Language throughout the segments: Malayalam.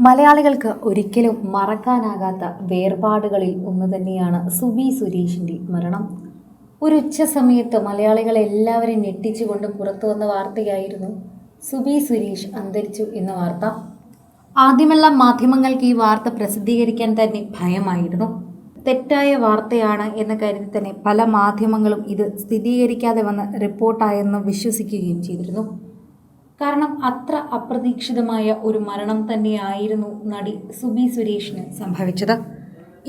മലയാളികൾക്ക് ഒരിക്കലും മറക്കാനാകാത്ത വേർപാടുകളിൽ ഒന്ന് തന്നെയാണ് സുബി സുരേഷിൻ്റെ മരണം. ഒരു ഉച്ച സമയത്ത് മലയാളികളെല്ലാവരെയും ഞെട്ടിച്ചുകൊണ്ട് പുറത്തു വന്ന വാർത്തയായിരുന്നു സുബി സുരേഷ് അന്തരിച്ചു എന്ന വാർത്ത. ആദ്യമെല്ലാം മാധ്യമങ്ങൾക്ക് ഈ വാർത്ത പ്രസിദ്ധീകരിക്കാൻ തന്നെ ഭയമായിരുന്നു. തെറ്റായ വാർത്തയാണ് എന്ന് കരുതി തന്നെ പല മാധ്യമങ്ങളും ഇത് സ്ഥിരീകരിക്കാതെ വന്ന് റിപ്പോർട്ടായെന്ന് വിശ്വസിക്കുകയും ചെയ്തിരുന്നു. കാരണം അത്ര അപ്രതീക്ഷിതമായ ഒരു മരണം തന്നെയായിരുന്നു നടി സുബി സുരേഷിന് സംഭവിച്ചത്.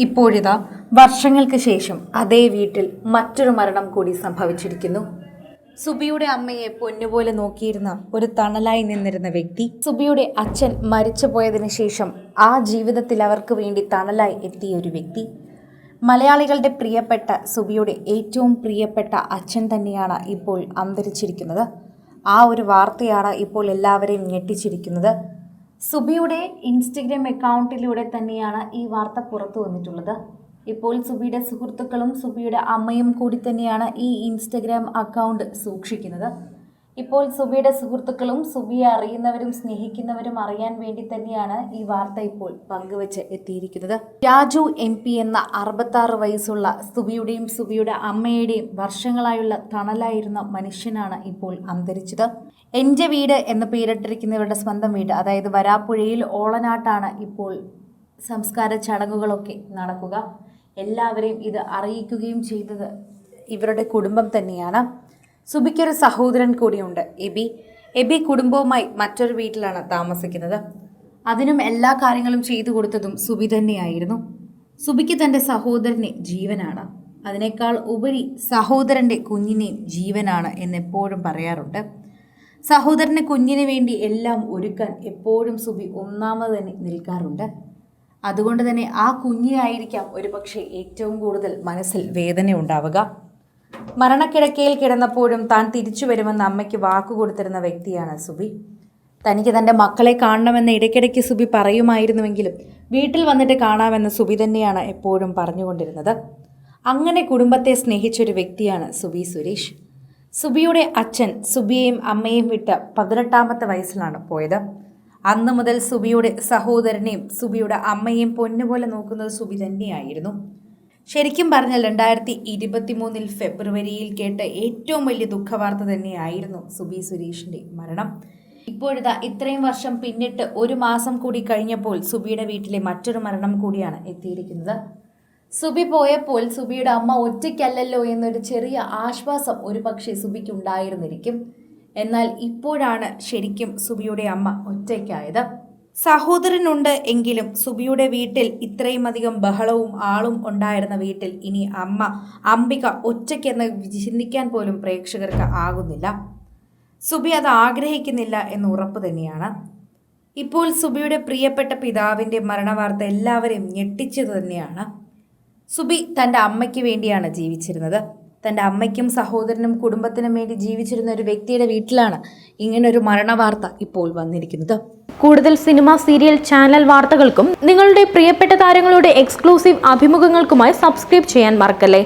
ഇപ്പോഴിതാ വർഷങ്ങൾക്ക് ശേഷം അതേ വീട്ടിൽ മറ്റൊരു മരണം കൂടി സംഭവിച്ചിരിക്കുന്നു. സുബിയുടെ അമ്മയെ പൊന്നുപോലെ നോക്കിയിരുന്ന ഒരു തണലായി നിന്നിരുന്ന വ്യക്തി, സുബിയുടെ അച്ഛൻ മരിച്ചു പോയതിനു ശേഷം ആ ജീവിതത്തിൽ അവർക്ക് വേണ്ടി തണലായി എത്തിയ ഒരു വ്യക്തി, മലയാളികളുടെ പ്രിയപ്പെട്ട സുബിയുടെ ഏറ്റവും പ്രിയപ്പെട്ട അച്ഛൻ തന്നെയാണ് ഇപ്പോൾ അന്തരിച്ചിരിക്കുന്നത്. ആ ഒരു വാർത്തയാണ് ഇപ്പോൾ എല്ലാവരെയും ഞെട്ടിച്ചിരിക്കുന്നത്. സുബിയുടെ ഇൻസ്റ്റഗ്രാം അക്കൗണ്ടിലൂടെ തന്നെയാണ് ഈ വാർത്ത പുറത്തു വന്നിട്ടുള്ളത്. ഇപ്പോൾ സുബിയുടെ സുഹൃത്തുക്കളും സുബിയുടെ അമ്മയും കൂടി തന്നെയാണ് ഈ ഇൻസ്റ്റഗ്രാം അക്കൗണ്ട് സൂക്ഷിക്കുന്നത്. ഇപ്പോൾ സുബിയുടെ സുഹൃത്തുക്കളും സുബിയെ അറിയുന്നവരും സ്നേഹിക്കുന്നവരും അറിയാൻ വേണ്ടി തന്നെയാണ് ഈ വാർത്ത ഇപ്പോൾ പങ്കുവെച്ച് എത്തിയിരിക്കുന്നത്. രാജു MP എന്ന 66 വയസ്സുള്ള സുബിയുടെയും സുബിയുടെ അമ്മയുടെയും വർഷങ്ങളായുള്ള തണലായിരുന്ന മനുഷ്യനാണ് ഇപ്പോൾ അന്തരിച്ചത്. എൻ്റെ വീട് എന്ന് പേരിട്ടിരിക്കുന്നവരുടെ സ്വന്തം വീട്, അതായത് വരാപ്പുഴയിൽ ഓളനാട്ടാണ് ഇപ്പോൾ സംസ്കാര ചടങ്ങുകളൊക്കെ നടക്കുക. എല്ലാവരെയും ഇത് അറിയിക്കുകയും ചെയ്തത് ഇവരുടെ കുടുംബം തന്നെയാണ്. സുബിക്കൊരു സഹോദരൻ കൂടിയുണ്ട്, എബി കുടുംബവുമായി മറ്റൊരു വീട്ടിലാണ് താമസിക്കുന്നത്. അതിനും എല്ലാ കാര്യങ്ങളും ചെയ്തു കൊടുത്തതും സുബി തന്നെയായിരുന്നു. സുബിക്ക് തൻ്റെ സഹോദരനെ ജീവനാണ്, അതിനേക്കാൾ ഉപരി സഹോദരൻ്റെ കുഞ്ഞിനെ ജീവനാണ് എന്നെപ്പോഴും പറയാറുണ്ട്. സഹോദരൻ്റെ കുഞ്ഞിന് വേണ്ടി എല്ലാം ഒരുക്കാൻ എപ്പോഴും സുബി ഒന്നാമത് തന്നെ നിൽക്കാറുണ്ട്. അതുകൊണ്ട് തന്നെ ആ കുഞ്ഞിനായിരിക്കാം ഒരുപക്ഷെ ഏറ്റവും കൂടുതൽ മനസ്സിൽ വേദന ഉണ്ടാവുക. മരണക്കിടക്കയിൽ കിടന്നപ്പോഴും താൻ തിരിച്ചു വരുമെന്ന് അമ്മയ്ക്ക് വാക്കുകൊടുത്തിരുന്ന വ്യക്തിയാണ് സുബി. തനിക്ക് തൻ്റെ മക്കളെ കാണണമെന്ന് ഇടയ്ക്കിടയ്ക്ക് സുബി പറയുമായിരുന്നുവെങ്കിലും വീട്ടിൽ വന്നിട്ട് കാണാമെന്ന് സുബി തന്നെയാണ് എപ്പോഴും പറഞ്ഞുകൊണ്ടിരുന്നത്. അങ്ങനെ കുടുംബത്തെ സ്നേഹിച്ചൊരു വ്യക്തിയാണ് സുബി സുരേഷ്. സുബിയുടെ അച്ഛൻ സുബിയെയും അമ്മയെയും വിട്ട് 18ാമത്തെ വയസ്സിലാണ് പോയത്. അന്നു മുതൽ സുബിയുടെ സഹോദരനെയും സുബിയുടെ അമ്മയെയും പൊന്നുപോലെ നോക്കുന്നത് സുബി തന്നെയായിരുന്നു. ശരിക്കും പറഞ്ഞാൽ 2023 ഫെബ്രുവരിയിൽ കേട്ട ഏറ്റവും വലിയ ദുഃഖവാർത്ത തന്നെയായിരുന്നു സുബി സുരേഷിൻ്റെ മരണം. ഇപ്പോഴിതാ ഇത്രയും വർഷം പിന്നിട്ട് ഒരു മാസം കൂടി കഴിഞ്ഞപ്പോൾ സുബിയുടെ വീട്ടിലെ മറ്റൊരു മരണം കൂടിയാണ് എത്തിയിരിക്കുന്നത്. സുബി പോയപ്പോൾ സുബിയുടെ അമ്മ ഒറ്റയ്ക്കല്ലല്ലോ എന്നൊരു ചെറിയ ആശ്വാസം ഒരു പക്ഷേ സുബിക്ക് ഉണ്ടായിരുന്നിരിക്കും. എന്നാൽ ഇപ്പോഴാണ് ശരിക്കും സുബിയുടെ അമ്മ ഒറ്റയ്ക്കായത്. സഹോദരനുണ്ട് എങ്കിലും സുബിയുടെ വീട്ടിൽ ഇത്രയും അധികം ബഹളവും ആളും ഉണ്ടായിരുന്ന വീട്ടിൽ ഇനി അംബിക ഒറ്റയ്ക്കെന്ന് ചിന്തിക്കാൻ പോലും പ്രേക്ഷകർക്ക് ആകുന്നില്ല. സുബി അത് ആഗ്രഹിക്കുന്നില്ല എന്ന് ഉറപ്പ് തന്നെയാണ്. ഇപ്പോൾ സുബിയുടെ പ്രിയപ്പെട്ട പിതാവിൻ്റെ മരണവാർത്ത എല്ലാവരെയും ഞെട്ടിച്ചത് തന്നെയാണ്. സുബി തൻ്റെ അമ്മയ്ക്ക് വേണ്ടിയാണ് ജീവിച്ചിരുന്നത്. തൻ്റെ അമ്മയ്ക്കും സഹോദരനും കുടുംബത്തിനും വേണ്ടി ജീവിച്ചിരുന്ന ഒരു വ്യക്തിയുടെ വീട്ടിലാണ് ഇങ്ങനൊരു മരണവാർത്ത ഇപ്പോൾ വന്നിരിക്കുന്നത്. കൂടുതൽ സിനിമ, സീരിയൽ, ചാനൽ വാർത്തകൾക്കും നിങ്ങളുടെ പ്രിയപ്പെട്ട താരങ്ങളുടെ എക്സ്ക്ലൂസീവ് അഭിമുഖങ്ങൾക്കുമായി സബ്സ്ക്രൈബ് ചെയ്യാൻ മറക്കല്ലേ.